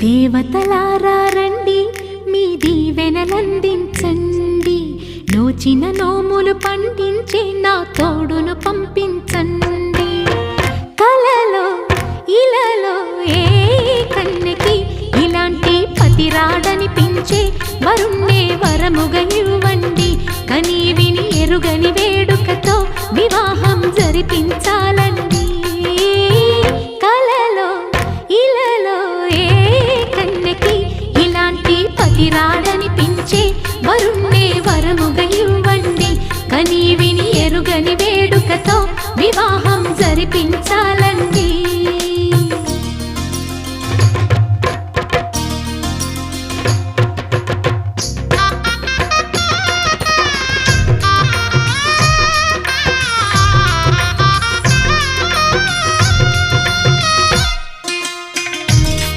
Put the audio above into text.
దేవతలారా రండి, మీ దీవెనలందించండి. నోచిన నోములు పండించే నా తోడును పంపించండి. కలలో ఇలలో ఏ కన్నెకి ఇలాంటి పతి రాడనిపించే వరుణ్ణే వరముగా ఇవ్వండి. కని విని ఎరుగని వేడుకతో వివాహం జరిపించాలండి. కలలో ఇలలో ఏ కన్నెకి ఇలాంటి పతి రాడనిపించే వరుణ్ణే వరముగా ఇవ్వండి. కని విని ఎరుగని వేడుకతో వివాహం జరిపించాలండి.